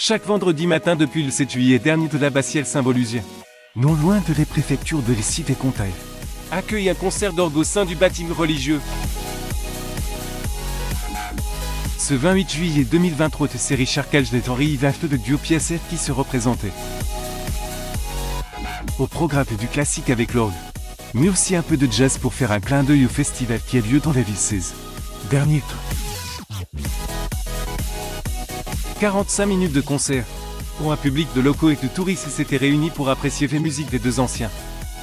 Chaque vendredi matin depuis le 7 juillet dernier de l'abbatiale Saint-Volusien, non loin de la préfecture de la Cité-Comtal, accueille un concert d'orgue au sein du bâtiment religieux. Ce 28 juillet 2023, c'est Richard Kalj et Henri Yvaft de duo PSF qui se représentaient. Au programme du classique avec l'orgue, mais aussi un peu de jazz pour faire un clin d'œil au festival qui a lieu dans la ville 16. Dernier tour. 45 minutes de concert. Pour un public de locaux et de touristes s'étaient réunis pour apprécier la musique des deux anciens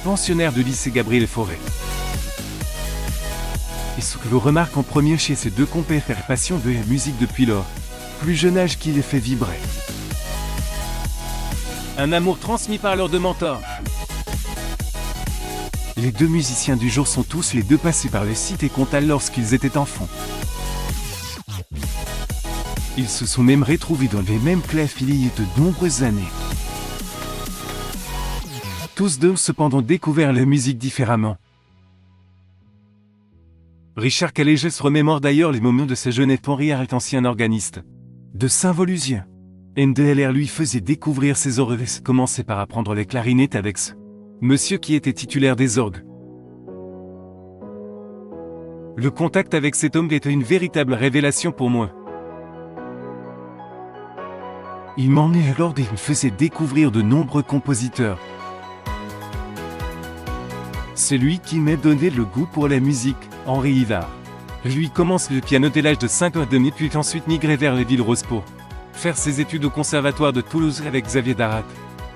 pensionnaires de lycée Gabriel Fauré. Et ce que l'on remarque en premier chez ces deux compères est la passion de la musique depuis leur plus jeune âge qui les fait vibrer. Un amour transmis par leurs deux mentors. Les deux musiciens du jour sont tous les deux passés par le Cité-Comtal lorsqu'ils étaient enfants. Ils se sont même retrouvés dans les mêmes classes il y a de nombreuses années. Tous deux cependant découvert la musique différemment. Richard Kalj se remémore d'ailleurs les moments de sa jeunesse. Henri est ancien organiste de Saint-Volusien. NDLR lui faisait découvrir ses orgues et commençait par apprendre les clarinettes avec ce monsieur qui était titulaire des orgues. Le contact avec cet homme était une véritable révélation pour moi. Il m'emmenait alors et me faisait découvrir de nombreux compositeurs. C'est lui qui m'a donné le goût pour la musique, Henri Yvaft. Lui commence le piano dès l'âge de 5 ans et demi puis ensuite migré vers les villes roses pour faire ses études au conservatoire de Toulouse avec Xavier Darat,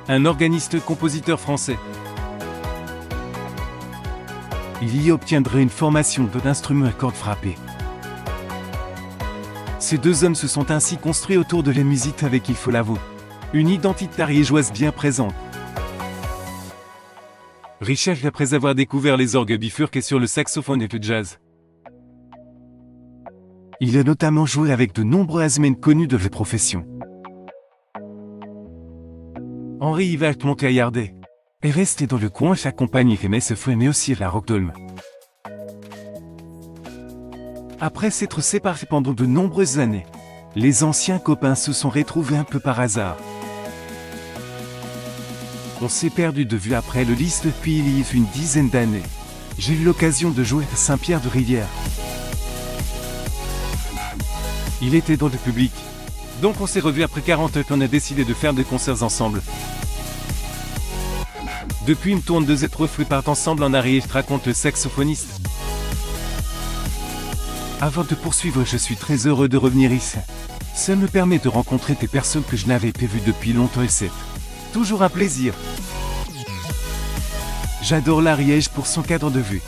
un organiste-compositeur français. Il y obtiendrait une formation d'instrument à cordes frappées. Ces deux hommes se sont ainsi construits autour de la musique avec, il faut l'avouer, une identité ariégeoise bien présente. Richard, après avoir découvert les orgues, bifurqué sur le saxophone et le jazz. Il a notamment joué avec de nombreux jazzmen connus de la profession. Henri Yvaft Montcaillardais est resté dans le coin, s'accompagne et se fouet mais aussi à la Rockdolm. Après s'être séparés pendant de nombreuses années, les anciens copains se sont retrouvés un peu par hasard. On s'est perdu de vue après le lycée depuis il y a une dizaine d'années. J'ai eu l'occasion de jouer à Saint-Pierre-de-Rivière. Il était dans le public. Donc on s'est revus après 40 ans et on a décidé de faire des concerts ensemble. Depuis une tourne de Z3 partent ensemble en arrière, raconte le saxophoniste. Avant de poursuivre, je suis très heureux de revenir ici. Ça me permet de rencontrer des personnes que je n'avais pas vues depuis longtemps et c'est toujours un plaisir. J'adore l'Ariège pour son cadre de vue.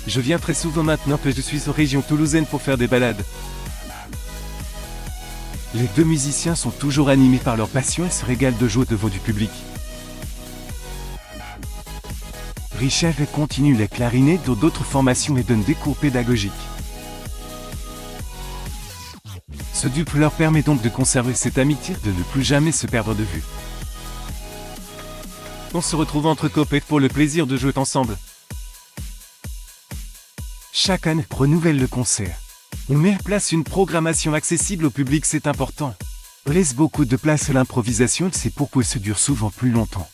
Je viens très souvent maintenant que je suis en région toulousaine pour faire des balades. Les deux musiciens sont toujours animés par leur passion et se régalent de jouer devant du public. Richard continue la clarinette dans d'autres formations et donne des cours pédagogiques. Ce duo leur permet donc de conserver cette amitié, de ne plus jamais se perdre de vue. On se retrouve entre copains pour le plaisir de jouer ensemble. Chaque année, renouvelle le concert. On met en place une programmation accessible au public, c'est important. On laisse beaucoup de place à l'improvisation, c'est pourquoi ça dure souvent plus longtemps.